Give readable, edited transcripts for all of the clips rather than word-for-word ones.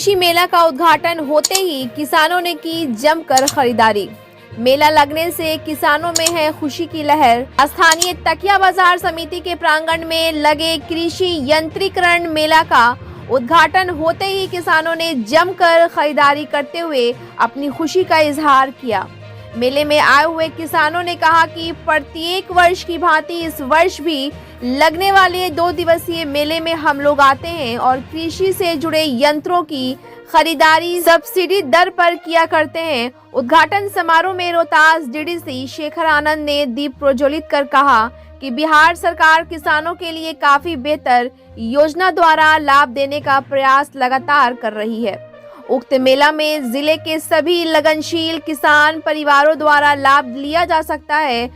कृषि मेला का उद्घाटन होते ही किसानों ने की जमकर खरीदारी। मेला लगने से किसानों में है खुशी की लहर। स्थानीय तकिया बाजार समिति के प्रांगण में लगे कृषि यंत्रीकरण मेला का उद्घाटन होते ही किसानों ने जमकर खरीदारी करते हुए अपनी खुशी का इजहार किया। मेले में आए हुए किसानों ने कहा कि प्रत्येक वर्ष की भांति इस वर्ष भी लगने वाले 2 दिवसीय मेले में हम लोग आते हैं और कृषि से जुड़े यंत्रों की खरीदारी सब्सिडी दर पर किया करते हैं। उद्घाटन समारोह में रोहतास डीडीसी शेखर आनंद ने दीप प्रज्वलित कर कहा कि बिहार सरकार किसानों के लिए काफी बेहतर योजना द्वारा लाभ देने का प्रयास लगातार कर रही है। उक्त मेला में जिले के सभी लगनशील किसान परिवारों द्वारा लाभ लिया जा सकता है।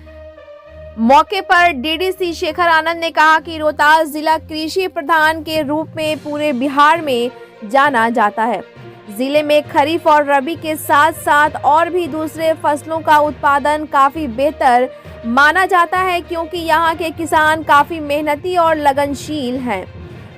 मौके पर डीडीसी शेखर आनंद ने कहा कि रोहतास जिला कृषि प्रधान के रूप में पूरे बिहार में जाना जाता है। जिले में खरीफ और रबी के साथ साथ और भी दूसरे फसलों का उत्पादन काफी बेहतर माना जाता है, क्योंकि यहाँ के किसान काफी मेहनती और लगनशील हैं।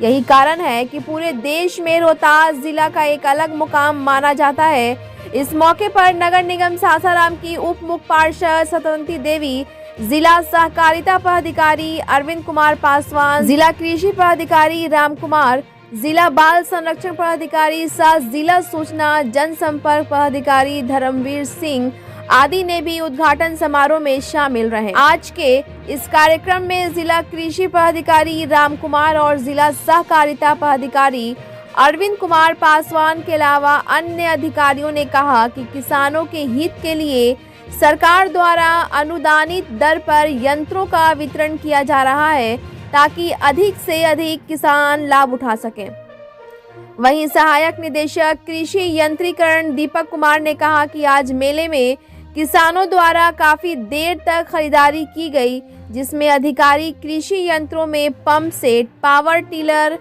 यही कारण है कि पूरे देश में रोहतास जिला का एक अलग मुकाम माना जाता है। इस मौके पर नगर निगम सासाराम की उप मुख्य पार्षद सतवंती देवी, जिला सहकारिता पदाधिकारी अरविंद कुमार पासवान, जिला कृषि पदाधिकारी राम कुमार, जिला बाल संरक्षण पदाधिकारी सह जिला सूचना जनसंपर्क पदाधिकारी धर्मवीर सिंह आदि ने भी उद्घाटन समारोह में शामिल रहे। आज के इस कार्यक्रम में जिला कृषि पदाधिकारी राम कुमार और जिला सहकारिता पदाधिकारी अरविंद कुमार पासवान के अलावा अन्य अधिकारियों ने कहा कि किसानों के हित के लिए सरकार द्वारा अनुदानित दर पर यंत्रों का वितरण किया जा रहा है, ताकि अधिक से अधिक किसान लाभ उठा सकें। वहीं सहायक निदेशक कृषि यंत्रीकरण दीपक कुमार ने कहा कि आज मेले में किसानों द्वारा काफी देर तक खरीदारी की गई, जिसमें अधिकारी कृषि यंत्रों में pump set, power tiller,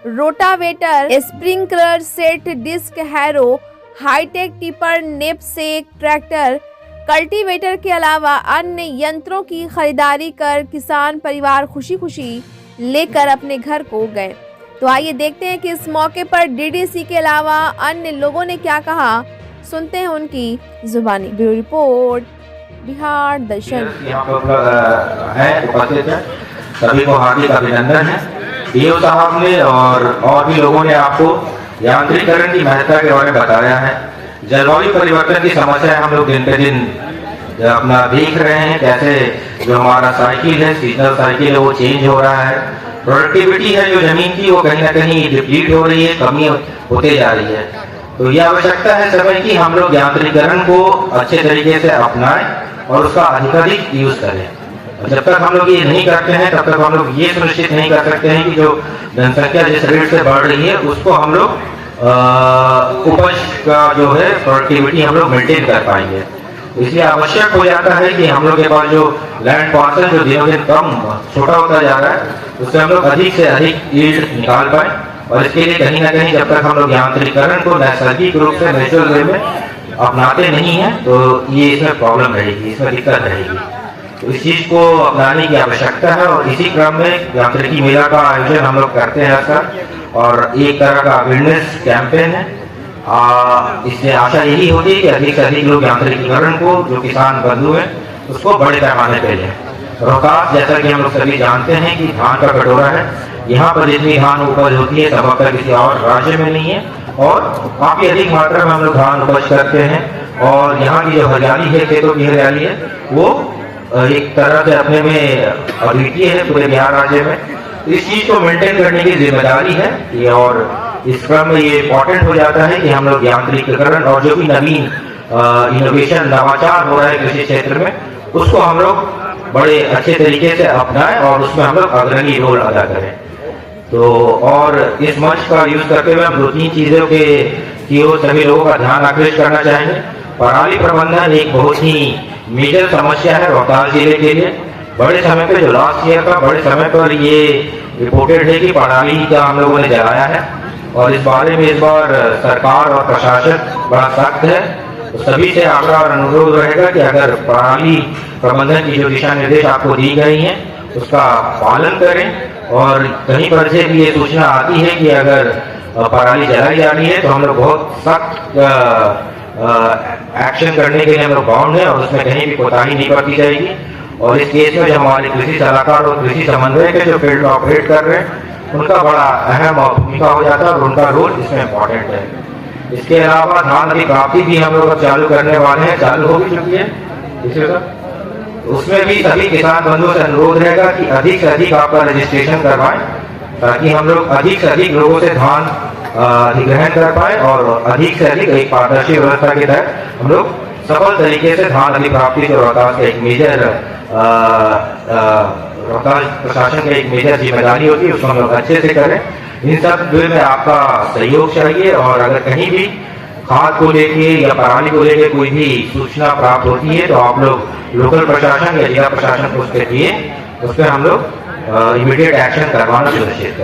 rotavator, sprinkler set, disc harrow, high tech tipper, knapsack, tractor, cultivator के अलावा अन्य यंत्रों की खरीदारी कर किसान परिवार खुशी खुशी लेकर अपने घर को गए। तो आइए देखते हैं कि इस मौके पर डीडीसी के अलावा अन्य लोगों ने क्या कहा, सुनते हैं उनकी जुबानी। ब्यूरो रिपोर्ट, बिहार दर्शन। है उपस्थित है, सभी को हार्दिक अभिनंदन है। डीओ साहब ने और भी लोगों ने आपको यांत्रिकरण की महत्ता के बारे में बताया है। जलवायु परिवर्तन की समस्या हम लोग दिन पे दिन अपना देख रहे हैं, कैसे जो हमारा साइकिल है, सीजनल साइकिल है, वो चेंज हो रहा है। प्रोडक्टिविटी है जो जमीन की, वो कहीं ना कहीं डिप्लीट हो रही है, कमी होते जा रही है। तो यह आवश्यकता है समय की हम लोग यांत्रिकरण को अच्छे तरीके से अपनाएं और उसका अधिकाधिक यूज करें। जब तक हम लोग ये नहीं करते हैं तब तक हम लोग ये सुनिश्चित नहीं कर सकते हैं कि जो जनसंख्या जिस रेट से बढ़ रही है उसको हम लोग उपज का जो है प्रोडक्टिविटी हम लोग मेंटेन कर पाएंगे। इसलिए आवश्यक हो जाता है कि हम लोग के पास जो लैंड पार्सल जो दिनों दिन कम छोटा होता जा रहा है, उससे हम लोग अधिक से अधिक यील्ड निकाल पाए। और इसके लिए कहीं ना कहीं जब तक हम लोग यांत्रिकरण को नैसर्गिक रूप से नेचुरल वे में अपनाते नहीं हैं तो ये इसमें प्रॉब्लम रहेगी, इसमें दिक्कत रहेगी। तो इस चीज को अपनाने की आवश्यकता है और इसी क्रम में यांत्रिकी मेला का आयोजन हम लोग करते हैं सर, और एक तरह का अवेयरनेस कैंपेन है। इससे आशा यही होती है कि अधिक से अधिक लोग यांत्रिकीकरण को, जो किसान बंधु हैं, उसको बड़े पैमाने पर लें। रोहतास, जैसा कि हम लोग सभी जानते हैं कि धान का कटोरा है, यहाँ पर जितनी धान उपज होती है संभवतः किसी और राज्य में नहीं है, और काफी अधिक मात्रा में हम लोग धान उपज करते हैं। और यहाँ की जो हरियाली है, खेतों की हरियाली है, वो एक तरह से अपने में अद्वितीय है पूरे बिहार राज्य में। इस चीज को मेंटेन करने की जिम्मेदारी है ये, और इस क्रम में ये इम्पोर्टेंट हो जाता है कि हम लोग यांत्रिकीकरण और जो भी नवीन इनोवेशन, नवाचार हो रहा है कृषि क्षेत्र में, उसको हम लोग बड़े अच्छे तरीके से अपनाएं और उसमें हम लोग अग्रणी रोल अदा करें। तो और इस मंच का यूज करते हुए हम 2-3 चीजों की ओर सभी लोगों का ध्यान आकर्षित करना चाहेंगे। पराली प्रबंधन एक बहुत ही मेजर समस्या है रोहतास जिले के लिए। बड़े समय पे, जो लास्ट ईयर का बड़े समय पर ये रिपोर्टेड है कि पराली का हम लोगों ने जलाया है, और इस बारे में इस बार सरकार और प्रशासन बड़ा सख्त है। तो सभी से आग्रह और अनुरोध रहेगा कि अगर पराली प्रबंधन की जो दिशा निर्देश आपको दी गई हैं उसका पालन करें। और कहीं पर से भी ये सूचना आती है कि अगर पराली जलाई जा रही है तो हम लोग बहुत सख्त एक्शन करने के लिए हम लोग बाउंड है और उसमें कहीं भी कोताही नहीं बरती जाएगी। और इस केस में जो हमारे कृषि सलाहकार और कृषि समन्वय के जो फील्ड ऑपरेट कर रहे हैं उनका बड़ा अहम भूमिका हो जाता है और उनका रोल इसमें इम्पोर्टेंट है। इसके अलावा धान अधिप्राप्ति भी हम लोग चालू करने वाले हैं, चालू हो भी चुकी है इसी उसमें भी सभी किसान बंधुओं से अनुरोध रहेगा कि अधिक से अधिक आपका रजिस्ट्रेशन करवाएं ताकि हम लोग अधिक से अधिक लोगों से धान अधिग्रहण कर पाए और अधिक से अधिक एक पारदर्शी व्यवस्था के तहत हम लोग सफल तरीके से धान अधिप्राप्ति जो रोहतास का एक मेजर रोहतास प्रशासन की एक मेजर जिम्मेदारी होती है उसको हम लोग अच्छे से करें। इन सब में आपका सहयोग चाहिए और अगर कहीं भी खाद को लेके या पराली को लेके कोई भी सूचना प्राप्त होती है तो आप लोग लोकल प्रशासन या जिला प्रशासन को उसके दिए उस पर हम लोग इमीडिएट एक्शन करवाना सुनिश्चित करें।